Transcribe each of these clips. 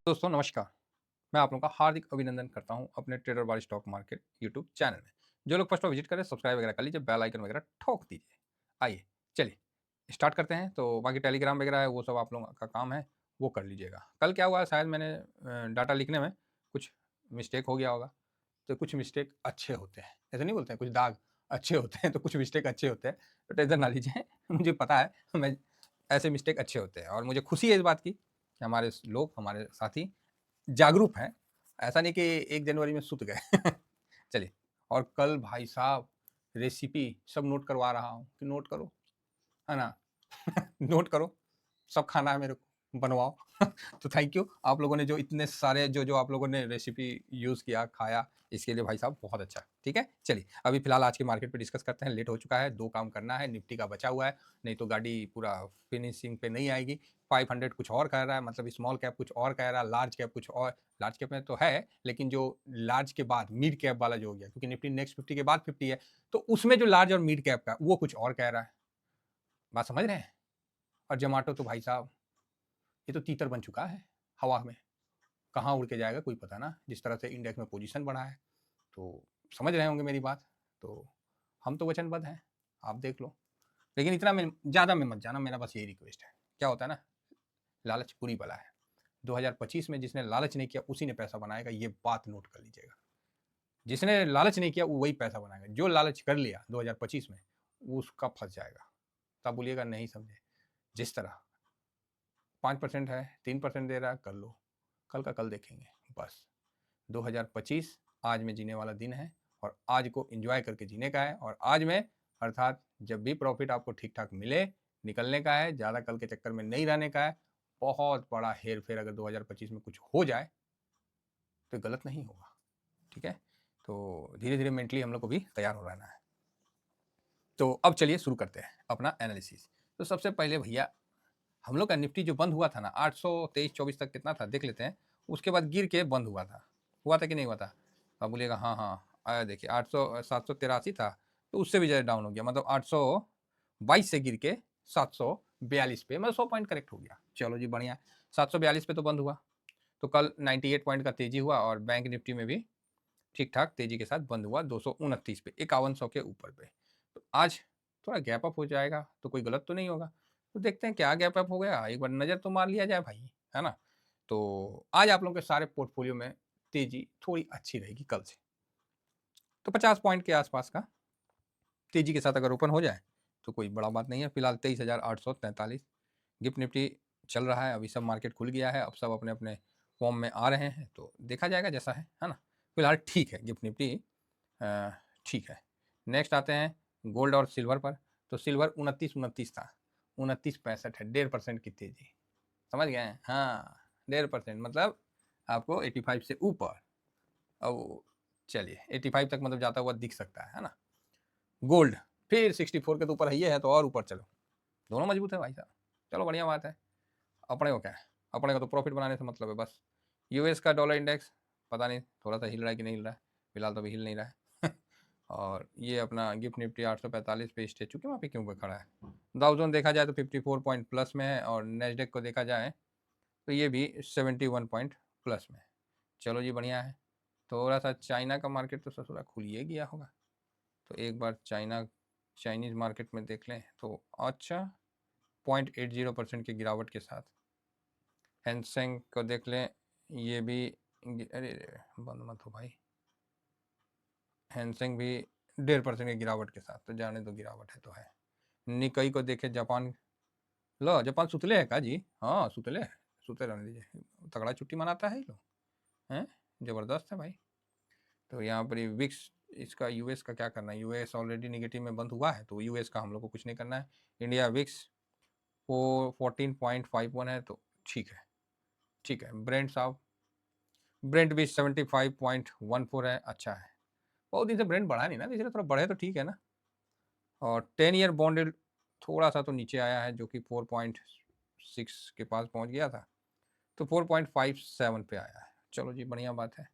दोस्तों नमस्कार। मैं आप लोगों का हार्दिक अभिनंदन करता हूं अपने trader by stock market YouTube channel में। जो लोग फर्स्ट बार विजिट करें सब्सक्राइब वगैरह कर लीजिए, बेल आइकन वगैरह ठोक दीजिए। आइए चलिए स्टार्ट करते हैं। तो बाकी टेलीग्राम वगैरह है वो सब आप लोगों का काम है, वो कर लीजिएगा। कल क्या हुआ, शायद मैंने डाटा लिखने में कुछ मिस्टेक हो गया होगा। तो कुछ मिस्टेक अच्छे होते हैं, ऐसे नहीं बोलते हैं कुछ दाग अच्छे होते हैं, तो कुछ मिस्टेक अच्छे होते हैं। तो टेंशन ना लीजिए मुझे पता है, मैं ऐसे मिस्टेक अच्छे होते हैं और मुझे खुशी है इस बात की कि हमारे लोग, हमारे साथी जागरूक हैं। ऐसा नहीं कि 1 जनवरी में सुत गए। चलिए, और कल भाई साहब रेसिपी सब नोट करवा रहा हूँ कि नोट करो, है ना? नोट करो, सब खाना है मेरे को, बनवाओ। तो थैंक यू आप लोगों ने जो इतने सारे जो आप लोगों ने रेसिपी यूज़ किया, खाया, इसके लिए भाई साहब बहुत अच्छा। ठीक है? चलिए, अभी फ़िलहाल आज के मार्केट पे डिस्कस करते हैं। लेट हो चुका है, 2 काम करना है, निफ्टी का बचा हुआ है, नहीं तो गाड़ी पूरा फिनिशिंग पे नहीं आएगी। 500 कुछ और कह रहा है, मतलब स्मॉल कैप कुछ और कह रहा है, लार्ज कैप कुछ और। लार्ज कैप में तो है, लेकिन जो लार्ज के बाद मिड कैप वाला जो हो गया, क्योंकि निफ्टी नेक्स्ट 50 के बाद 50 है, तो उसमें जो लार्ज और मिड कैप का, वो कुछ और कह रहा है। बात समझ रहे हैं? और ज़ोमैटो तो भाई साहब ये तो तीतर बन चुका है हवा में, कहाँ उड़ के जाएगा कोई पता ना। जिस तरह से इंडेक्स में पोजीशन बढ़ा है, तो समझ रहे होंगे मेरी बात। तो हम तो वचनबद्ध हैं, आप देख लो। लेकिन इतना में ज़्यादा में मत जाना, मेरा बस यही रिक्वेस्ट है। क्या होता है ना, लालच बुरी बला है। 2025 में जिसने लालच नहीं किया उसी ने पैसा बनाएगा, ये बात नोट कर लीजिएगा। जिसने लालच नहीं किया वो वही पैसा बनाएगा, जो लालच कर लिया 2025 में वो उसका फंस जाएगा। तब बोलिएगा नहीं समझे। जिस तरह 5% है, 3% दे रहा है, कर लो, कल का कल देखेंगे। बस 2025 आज में जीने वाला दिन है और आज को एंजॉय करके जीने का है। और आज में अर्थात जब भी प्रॉफिट आपको ठीक ठाक मिले निकलने का है, ज़्यादा कल के चक्कर में नहीं रहने का है। बहुत बड़ा हेर फेर अगर 2025 में कुछ हो जाए तो गलत नहीं होगा। ठीक है, तो धीरे धीरे मेंटली हम लोग को भी तैयार हो रहना है। तो अब चलिए शुरू करते हैं अपना एनालिसिस। तो सबसे पहले भैया हम लोग का निफ्टी जो बंद हुआ था ना 823-24 तक कितना था देख लेते हैं। उसके बाद गिर के बंद हुआ था कि नहीं हुआ था? आप बोलिएगा हाँ हाँ आया, देखिए 783 था, तो उससे भी ज़्यादा डाउन हो गया, मतलब 822 से गिर के 742 पे, मतलब 100 पॉइंट करेक्ट हो गया। चलो जी बढ़िया। 742 पे तो बंद हुआ, तो कल 98 पॉइंट का तेजी हुआ और बैंक निफ्टी में भी ठीक ठाक तेजी के साथ बंद हुआ 229 पे, 5100 के ऊपर पे। तो आज थोड़ा गैप अप हो जाएगा तो कोई गलत तो नहीं होगा। तो देखते हैं क्या गैप अप हो गया, एक बार नज़र तो मार लिया जाए भाई, है ना? तो आज आप लोगों के सारे पोर्टफोलियो में तेजी थोड़ी अच्छी रहेगी कल से। तो 50 पॉइंट के आसपास का तेजी के साथ अगर ओपन हो जाए तो कोई बड़ा बात नहीं है। फिलहाल 23,843 गिफ्ट निफ्टी चल रहा है। अभी सब मार्केट खुल गया है, अब सब अपने अपने फॉर्म में आ रहे हैं, तो देखा जाएगा जैसा है ना? फिलहाल ठीक है गिफ्ट निफ्टी, ठीक है। नेक्स्ट आते हैं गोल्ड और सिल्वर पर। तो सिल्वर 29 था, 29.65 है, 1.5% की तेजी। समझ गए हैं? हाँ, 1.5% मतलब आपको 85 से ऊपर। अब चलिए 85 तक मतलब जाता हुआ दिख सकता है ना? गोल्ड फिर 64 के तो ऊपर है, तो और ऊपर चलो, दोनों मजबूत है भाई साहब। चलो बढ़िया बात है। अपने को क्या है, अपने को तो प्रॉफिट बनाने से मतलब है बस। यूएस का डॉलर इंडेक्स पता नहीं थोड़ा सा हिल रहा है कि नहीं हिल रहा है, फिलहाल तो अभी हिल नहीं रहा है। और ये अपना गिफ्ट निफ्टी 845 पे स्टेचू के वहाँ पे क्यों पे खड़ा है। डाउ जोन देखा जाए तो 54 पॉइंट प्लस में है और नेस्डेक को देखा जाए तो ये भी 71 पॉइंट प्लस में है। चलो जी बढ़िया है। थोड़ा सा चाइना का मार्केट तो ससुरा खुल ही गया होगा, तो एक बार चाइनीज़ मार्केट में देख लें तो अच्छा 0.80% की गिरावट के साथ। हैंसेंग को देख लें, ये भी अरे बंद मत हो भाई। हैंसेंग भी 1.5% की गिरावट के साथ, तो जाने दो गिरावट है तो है। निकई को देखे, जापान, लो जापान सुतले है का जी? हाँ सुतले है, सुते रहने दीजिए, तगड़ा छुट्टी मनाता है ये लोग, हैं ज़बरदस्त है भाई। तो यहाँ पर विक्स, इसका यूएस का क्या करना है, यूएस ऑलरेडी निगेटिव में बंद हुआ है, तो यूएस का हम लोग को कुछ नहीं करना है। इंडिया विक्स 14.51 है, तो ठीक है, ठीक है। ब्रेंट साहब, ब्रेंट भी 75.14 है, अच्छा है। बहुत दिन से ब्रेंट बढ़ा नहीं ना, इसलिए थोड़ा बढ़े तो ठीक है ना। और 10 ईयर बॉन्ड थोड़ा सा तो नीचे आया है, जो कि 4.6 के पास पहुंच गया था, तो 4.57 पे आया है। चलो जी बढ़िया बात है।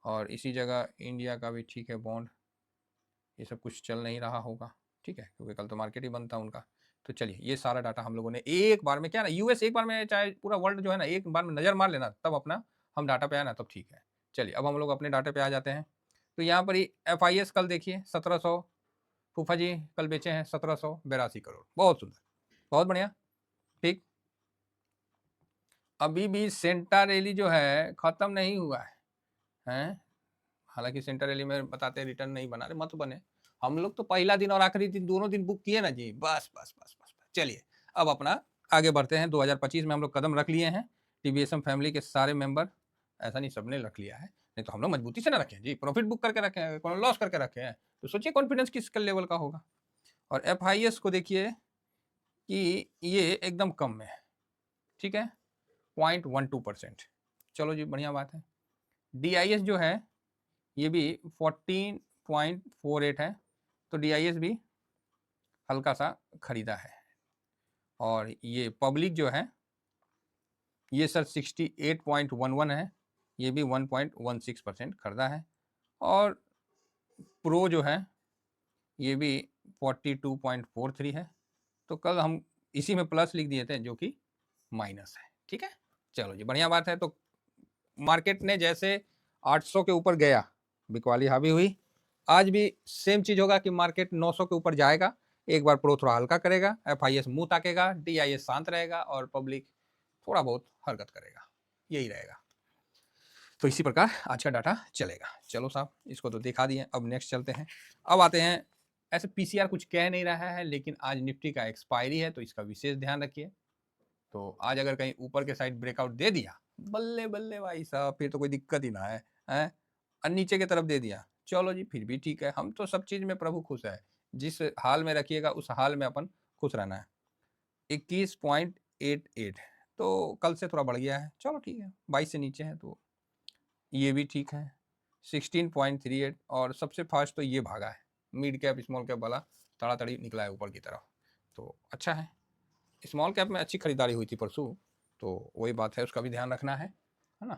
और इसी जगह इंडिया का भी ठीक है बॉन्ड, ये सब कुछ चल नहीं रहा होगा, ठीक है, क्योंकि कल तो मार्केट ही बंद था उनका। तो चलिए ये सारा डाटा हम लोगों ने एक बार में, क्या ना यूएस एक बार में, चाहे पूरा वर्ल्ड जो है ना एक बार में नज़र मार लेना, तब अपना हम डाटा पे आए ना तब ठीक है। चलिए अब हम लोग अपने डाटा पे आ जाते हैं। तो यहाँ पर ही FIS कल देखिए 1700, फूफा जी कल बेचे हैं 1782 करोड़। बहुत सुंदर, बहुत बढ़िया, ठीक। अभी भी सेंटा रैली जो है खत्म नहीं हुआ है, हैं? हालांकि सेंटा रैली में बताते हैं रिटर्न नहीं बना रहे, मत बने। हम लोग तो पहला दिन और आखिरी दिन दोनों दिन बुक किए ना जी, बस बस बस बस, बस। चलिए अब अपना आगे बढ़ते हैं। 2025 में हम लोग कदम रख लिए हैं, TBSM फैमिली के सारे मेंबर। ऐसा नहीं सबने रख लिया है, नहीं तो हम लोग मजबूती से ना रखें जी, प्रॉफिट बुक करके रखे हैं, कोनो लॉस करके रखे हैं, तो सोचिए कॉन्फिडेंस किस लेवल का होगा। और FIS को देखिए कि ये एकदम कम में है, ठीक है, 0.12%। चलो जी बढ़िया बात है। DIS जो है ये भी 14.48 है, तो DIS भी हल्का सा खरीदा है। और ये पब्लिक जो है ये सर 68.11 है, ये भी 1.16% खरीदा है। और प्रो जो है ये भी 42.43 है, तो कल हम इसी में प्लस लिख दिए थे जो कि माइनस है, ठीक है। चलो जी बढ़िया बात है। तो मार्केट ने जैसे 800 के ऊपर गया, बिकवाली हावी हुई, आज भी सेम चीज होगा कि मार्केट 900 के ऊपर जाएगा, एक बार प्रो थोड़ा हल्का करेगा, FIS मुंह ताकेगा, DIS शांत रहेगा और पब्लिक थोड़ा बहुत हरकत करेगा, यही रहेगा। तो इसी प्रकार आज का डाटा चलेगा। चलो साहब इसको तो दिखा दिए, अब नेक्स्ट चलते हैं। अब आते हैं, ऐसे PCR कुछ कह नहीं रहा है, लेकिन आज निफ्टी का एक्सपायरी है तो इसका विशेष ध्यान रखिए। तो आज अगर कहीं ऊपर के साइड ब्रेकआउट दे दिया, बल्ले बल्ले भाई साहब, फिर तो कोई दिक्कत ही ना है, हैं? और नीचे की तरफ दे दिया, चलो जी फिर भी ठीक है, हम तो सब चीज में प्रभु खुश है, जिस हाल में रखिएगा उस हाल में अपन खुश रहना है। 21.88, तो कल से थोड़ा बढ़ गया है, चलो ठीक है, 22 से नीचे है तो ये भी ठीक है। 16.38, और सबसे फास्ट तो ये भागा है, मिड कैप स्मॉल कैप वाला तड़ातड़ी निकला है ऊपर की तरफ, तो अच्छा है। स्मॉल कैप में अच्छी खरीदारी हुई थी परसों, तो वही बात है, उसका भी ध्यान रखना है ना।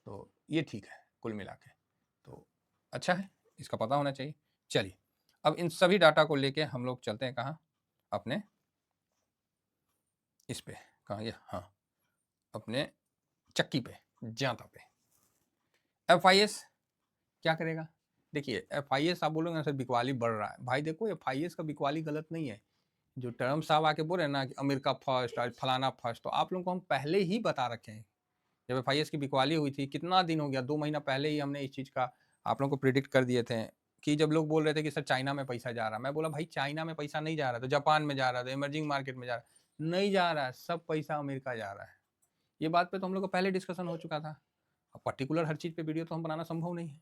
तो ये ठीक है कुल मिला के, तो अच्छा है, इसका पता होना चाहिए। चलिए अब इन सभी डाटा को लेके हम लोग चलते हैं कहाँ, अपने इस पे, कहाँ ये, हाँ, अपने चक्की पे, जाता पे। FIS क्या करेगा? देखिए FIS आप बोलोगे ना सर बिकवाली बढ़ रहा है, भाई देखो FIS का बिकवाली गलत नहीं है। जो ट्रम्प साहब आके बोल रहे हैं ना कि अमेरिका फर्स्ट और फलाना फर्स्ट, तो आप लोगों को हम पहले ही बता रखे हैं। जब FIS की बिकवाली हुई थी, कितना दिन हो गया, 2 महीना पहले ही हमने इस चीज़ का आप लोगों को प्रिडिक्ट कर दिए थे। कि जब लोग बोल रहे थे कि सर चाइना में पैसा जा रहा है, मैं बोला भाई चाइना में पैसा नहीं जा रहा, तो जापान में जा रहा था, इमर्जिंग मार्केट में जा रहा, नहीं जा रहा है, सब पैसा अमेरिका जा रहा है। ये बात पे तो हम लोग का पहले डिस्कशन हो चुका था। अब पर्टिकुलर हर चीज़ पे वीडियो तो हम बनाना संभव नहीं है,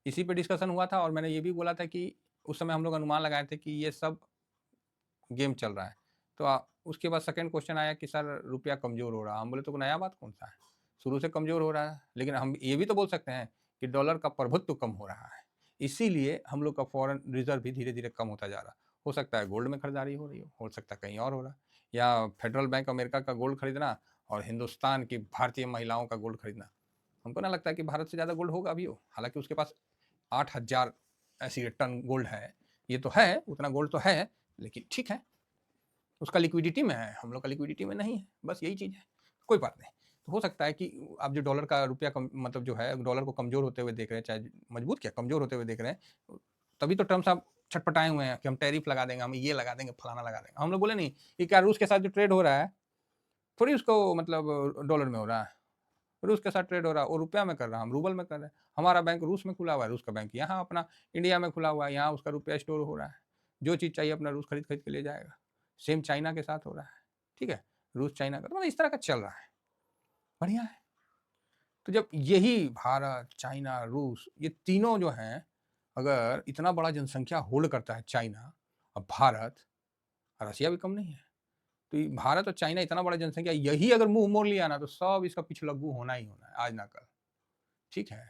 इसी पे डिस्कशन हुआ था। और मैंने ये भी बोला था कि उस समय हम लोग अनुमान लगाए थे कि ये सब गेम चल रहा है। तो उसके बाद सेकंड क्वेश्चन आया कि सर रुपया कमज़ोर हो रहा है, हम बोले तो नया बात कौन सा है, शुरू से कमज़ोर हो रहा है। लेकिन हम ये भी तो बोल सकते हैं कि डॉलर का प्रभुत्व कम हो रहा है, इसीलिए हम लोग का फॉरेन रिजर्व भी धीरे धीरे कम होता जा रहा है। हो सकता है गोल्ड में खरीदारी हो रही हो सकता है कहीं और हो रहा है, या फेडरल बैंक अमेरिका का गोल्ड खरीदना और हिंदुस्तान की भारतीय महिलाओं का गोल्ड खरीदना। हमको ना लगता है कि भारत से ज़्यादा गोल्ड होगा अभी हो, हालांकि उसके पास 8,000 ऐसी टन गोल्ड है, ये तो है, उतना गोल्ड तो है, लेकिन ठीक है, उसका लिक्विडिटी में है, हम लोग का लिक्विडिटी में नहीं है, बस यही चीज़ है, कोई बात नहीं। तो हो सकता है कि आप जो डॉलर का रुपया कम, मतलब जो है डॉलर को कमज़ोर होते हुए देख रहे हैं, चाहे मजबूत क्या कमज़ोर होते हुए देख रहे हैं, तभी तो ट्रम्प साहब छटपटाए हुए हैं कि हम टैरिफ लगा देंगे, हम ये लगा देंगे, फलाना लगा देंगे। हम लोग बोले नहीं कि क्या रूस के साथ जो ट्रेड हो रहा है थोड़ी उसको मतलब डॉलर में हो रहा है, रूस के साथ ट्रेड हो रहा है, वो रुपया में कर रहा है, हम रूबल में कर रहे हैं। हमारा बैंक रूस में खुला हुआ है, रूस का बैंक यहाँ अपना इंडिया में खुला हुआ है, यहाँ उसका रुपया स्टोर हो रहा है, जो चीज़ चाहिए अपना रूस खरीद खरीद के ले जाएगा। सेम चाइना के साथ हो रहा है, ठीक है, रूस चाइना का, तो मतलब इस तरह का चल रहा है, बढ़िया है। तो जब यही भारत, चाइना, रूस, ये तीनों जो हैं, अगर इतना बड़ा जनसंख्या होल्ड करता है चाइना और भारत, रसिया भी कम नहीं है, तो भारत और चाइना इतना बड़ा जनसंख्या, यही अगर मुंह मोड़ लिया ना तो सब इसका पिछलग्गू होना ही होना है, आज ना कल, ठीक है।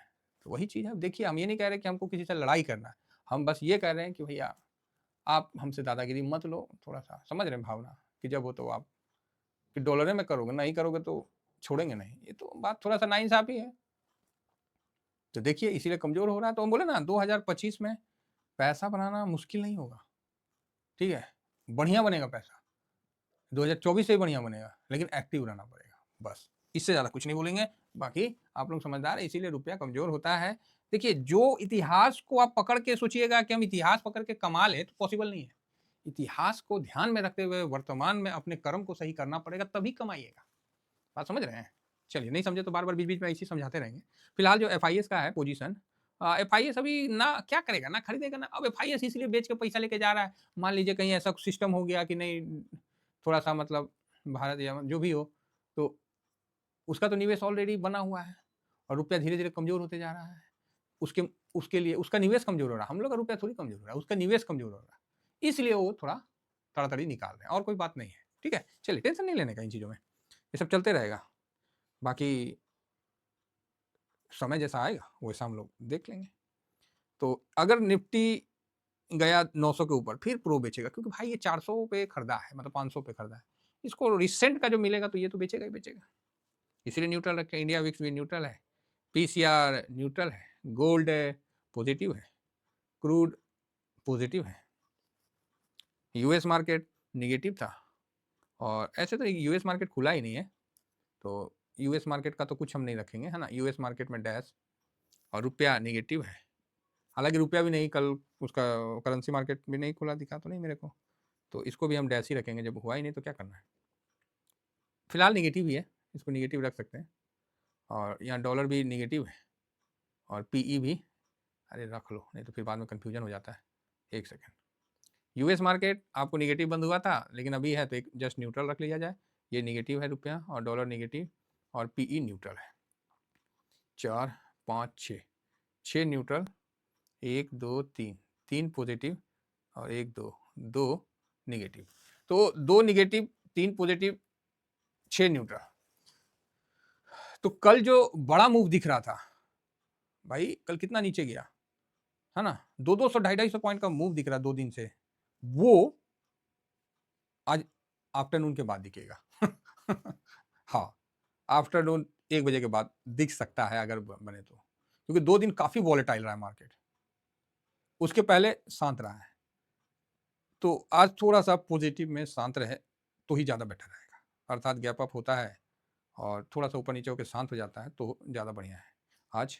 तो वही चीज़ है, देखिए हम ये नहीं कह रहे कि हमको किसी से लड़ाई करना है, हम बस ये कह रहे हैं कि भैया आप हमसे दादागिरी मत लो, थोड़ा सा समझ रहे हैं भावना, कि जब हो तो आप कि डॉलर में करोगे, नहीं करोगे तो छोड़ेंगे नहीं, ये तो बात थोड़ा सा नाइंसाफी है। तो देखिए इसीलिए कमजोर हो रहा है, तो हम बोले ना 2025 में पैसा बनाना मुश्किल नहीं होगा, ठीक है, बढ़िया बनेगा पैसा, 2024 से भी बढ़िया बनेगा, लेकिन एक्टिव रहना पड़ेगा, बस इससे ज़्यादा कुछ नहीं बोलेंगे। बाकी आप लोग समझदार हैं, इसीलिए रुपया कमज़ोर होता है। देखिए, जो इतिहास को आप पकड़ के सोचिएगा कि हम इतिहास पकड़ के कमा लें, तो पॉसिबल नहीं है। इतिहास को ध्यान में रखते हुए वर्तमान में अपने कर्म को सही करना पड़ेगा, तभी कमाइएगा। बात समझ रहे हैं? चलिए, नहीं समझे तो बार-बार बीच-बीच में ऐसे ही समझाते रहेंगे। फिलहाल जो एफआईएस का है पोज़ीशन, एफआईएस अभी ना क्या करेगा, ना खरीदेगा ना, अब एफआईएस इसलिए बेच के पैसा लेके जा रहा है। मान लीजिए कहीं ऐसा सिस्टम हो गया कि नहीं, थोड़ा-सा मतलब भारत या जो भी हो, तो उसका तो निवेश ऑलरेडी बना हुआ है और रुपया धीरे-धीरे कमज़ोर होते जा रहा है। उसके उसके लिए उसका निवेश कमज़ोर हो रहा है। हम लोग का रुपया थोड़ी कमज़ोर हो रहा है, उसका निवेश कमज़ोर हो रहा है। इसलिए वो थोड़ा ताड़ाताड़ी निकाल रहे हैं, और कोई बात नहीं है। ठीक है? चलिए, टेंशन नहीं लेने का इन चीज़ों में। ये सब चलते रहेगा। बाकी समय जैसा आएगा, वैसा हम लोग देख लेंगे। तो अगर निफ्टी गया 900 के ऊपर, फिर प्रो बेचेगा, क्योंकि भाई ये 400 पे खरीदा है, मतलब 500 पे खरीदा है। इसको रिसेंट का जो मिलेगा तो ये तो बेचेगा ही बेचेगा। इसीलिए न्यूट्रल रखे, इंडिया विक्स भी न्यूट्रल है, पीसीआर न्यूट्रल है, गोल्ड पॉजिटिव है, क्रूड पॉजिटिव है, यूएस मार्केट नेगेटिव था। और ऐसे तो यूएस मार्केट खुला ही नहीं है, तो यूएस मार्केट का तो कुछ हम नहीं रखेंगे, है ना। यूएस मार्केट में डैश और रुपया नेगेटिव है। हालांकि रुपया भी नहीं, कल उसका करेंसी मार्केट भी नहीं खुला, दिखा तो नहीं मेरे को, तो इसको भी हम डैश ही रखेंगे। जब हुआ ही नहीं तो क्या करना है। फिलहाल नेगेटिव ही है, इसको नेगेटिव रख सकते हैं। और यहाँ डॉलर भी नेगेटिव है और पीई भी, अरे रख लो, नहीं तो फिर बाद में कन्फ्यूजन हो जाता है। एक सेकेंड, यूएस मार्केट आपको नेगेटिव बंद हुआ था, लेकिन अभी है तो एक जस्ट न्यूट्रल रख लिया जाए। ये नेगेटिव है रुपया और डॉलर नेगेटिव और पीई न्यूट्रल है। 4 5 6, 6 न्यूट्रल, 1 2 3, 3 पॉजिटिव और 1 2, 2 नेगेटिव। तो 2 नेगेटिव, 3 पॉजिटिव, 6 न्यूट्रल। तो कल जो बड़ा मूव दिख रहा था भाई, कल कितना नीचे गया, है ना, 200 250 पॉइंट का मूव दिख रहा है 2 दिन से, वो आज आफ्टरनून के बाद दिखेगा। हाँ, आफ्टरनून 1 बजे के बाद दिख सकता है अगर बने तो, क्योंकि 2 दिन काफी वॉलेटाइल रहा है मार्केट, उसके पहले शांत रहा है। तो आज थोड़ा सा पॉजिटिव में शांत रहे तो ही ज़्यादा बेटर रहेगा, अर्थात गैप अप होता है और थोड़ा सा ऊपर नीचे होकर शांत हो जाता है तो ज़्यादा बढ़िया है। आज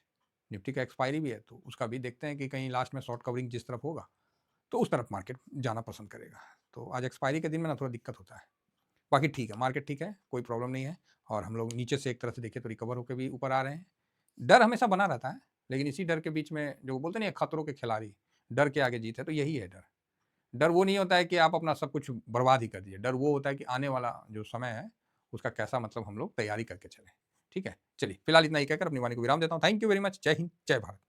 निफ्टी का एक्सपायरी भी है, तो उसका भी देखते हैं कि कहीं लास्ट में शॉर्ट कवरिंग जिस तरफ होगा तो उस तरफ मार्केट जाना पसंद करेगा। तो आज एक्सपायरी के दिन में ना थोड़ा दिक्कत होता है। बाकी ठीक है, मार्केट ठीक है, कोई प्रॉब्लम नहीं है। और हम लोग नीचे से एक तरह से देखें तो रिकवर होकर भी ऊपर आ रहे हैं। डर हमेशा बना रहता है, लेकिन इसी डर के बीच में जो बोलते नहीं है, खतरों के खिलाड़ी, डर के आगे जीत है, तो यही है डर। डर वो नहीं होता है कि आप अपना सब कुछ बर्बाद ही कर दीजिए, डर वो होता है कि आने वाला जो समय है उसका कैसा मतलब हम लोग तैयारी करके चलें। ठीक है, चलिए फिलहाल इतना ही कहकर अपनी वाणी को विराम देता हूँ। Thank you very much. जय हिंद, जय भारत।